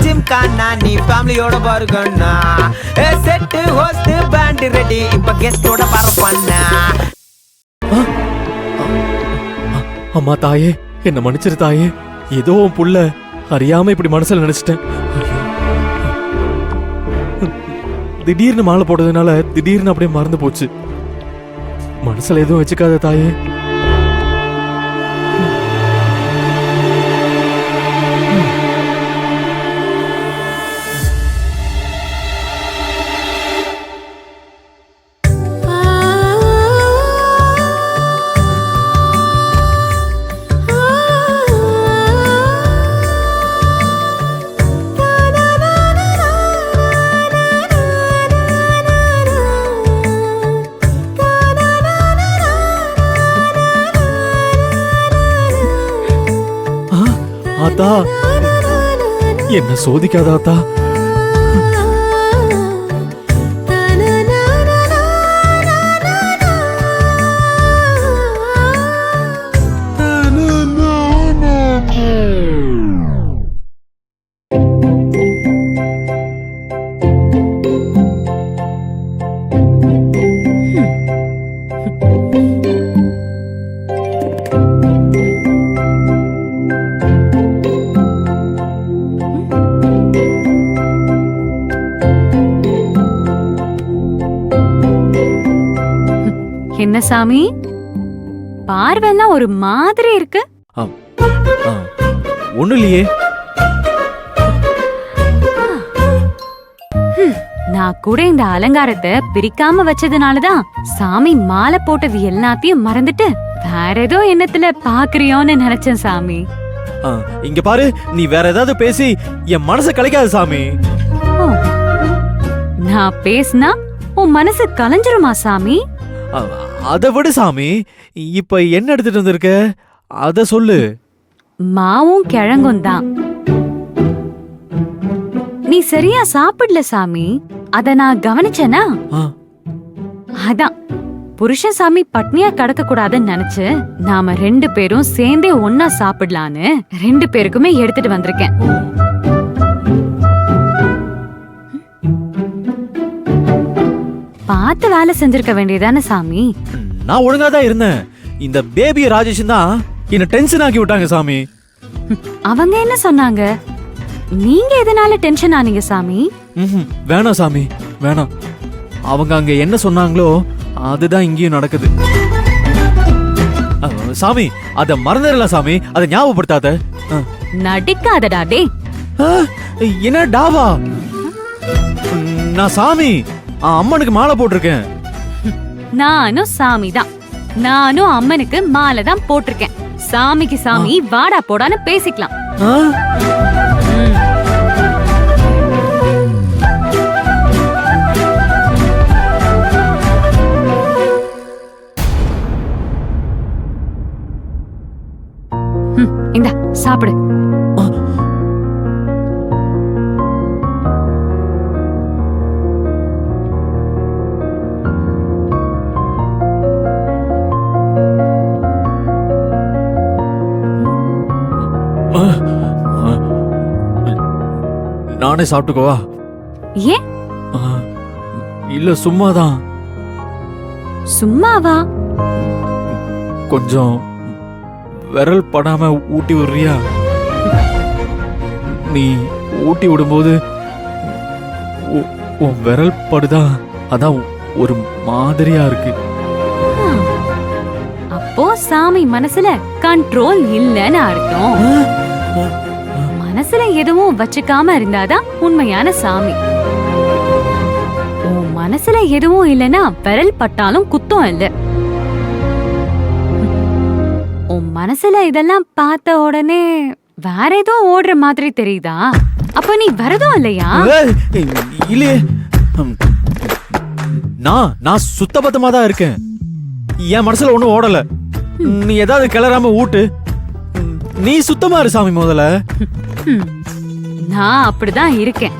ஜிம்கானா நீ ஃபேமிலியோட பாருக்கண்ணா. Set host pant ready இப்ப கெஸ்டோட பரப்பண்ணா. அம்மா தாயே, என்ன மன்னிச்சிரு தாயே. ஏதோ உன் புள்ள அறியாம இப்படி மனசுல நினைச்சிட்டேன். திடீர்னு மாலை போட்டதுனால திடீர்னு அப்படியே மறந்து போச்சு. மனசுல எதுவும் வச்சுக்காத தாயே. ஆத்தா, என்ன சோதிக்காத ஆத்தா. என்ன சாமி, பார்வைலாம் ஒரு மாதிரி இருக்கு. ஒண்ணு இல்லையே. நான் கூட இந்த அலங்காரத்தை பிரிக்காம வச்சதுனாலதான் சாமி மாலை போட்டது எல்லாத்தையும் மறந்துட்டு வேற ஏதோ எண்ணத்துல பாக்குறியோன்னு நினைச்சேன் சாமி. இங்க பாரு, நீ வேற ஏதாவது பேசி என் மனசை கலைக்காத சாமி. நான் பேசினா உன் மனசு கலைஞ்சிருமா சாமி? அத விடு சாமி, இப்ப என்ன எடுத்துட்டு வந்திருக்க அத சொல்லு. மாவும் கிழங்கும் தான். நீ சரியா சாப்பிடல சாமி, அத நான் கவனிச்சேனா? அதான் புருஷன் சாமி பட்னியா கடக்க கூடாதுன்னு நினைச்சு நாம 2 பேரும் சேர்ந்தே ஒன்னா சாப்பிடலான்னு 2 பேருக்குமே எடுத்துட்டு வந்திருக்கேன். பார்த்து வேலை செஞ்சிருக்க வேண்டியதானே சாமி? நான் ஒழுங்கா தான் இருந்தேன். இந்த பேபி ராஜேஷ் தான் என்ன டென்ஷன் ஆக்கி விட்டாங்க சாமி. அவங்க என்ன சொன்னாங்க? நீங்க எதனால டென்ஷன் ஆனீங்க சாமி? வேணாம் சாமி, வேணாம். அவங்க அங்க என்ன சொன்னாங்களோ அதுதான் இங்கேயும் நடக்குது. சாமி, அத மறந்துடலாம் சாமி, அத ஞாபகப்படுத்தாத. நடிக்காதடா டே. என்ன டாவா? நான் சாமி அம்மனுக்கு மாலை போட்டிருக்கேன். நானும் சாமி தான். நானும் அம்மனுக்கு மாலை தான் போட்டிருக்கேன். சாமிக்கு சாமி வாடா போடான்னு பேசிக்கலாம். இந்தா சாப்பிடு. நானே சாப்பிட்டுக்கோவா? ஏன்? இல்ல சும்மாதான். சும்மாவா? கொஞ்சம் விரல் படாம ஊட்டி விடுறியா? நீ ஊட்டி விடும்போது உன் விரல் படுதா, அதான் ஒரு மாதிரியா இருக்கு. அப்போ சாமி மனசுல கண்ட்ரோல் இல்லன்னு அர்த்தம். மனசுல எதுவும் வச்சுக்காம இருந்தாதான் உண்மையான சாமி. உன் மனசுல எதுவும் இல்லனா விரல் பட்டாலும் குத்தம் இல்ல. உன் மனசுல இதெல்லாம் பார்த்த உடனே வேற ஏதோ ஓடுற மாதிரி தெரியுதா? அப்ப நீ விரதம் இல்லையா? இல்லையே, நான் சுத்தபத்தமா தான் இருக்கேன். என் மனசுல ஒண்ணும் ஓடல. நீ ஏதாவது கிளறாம ஊட்டு. நீ சுத்தமா இரு சாமி முதல்ல. நான் அப்படிதான் இருக்கேன்.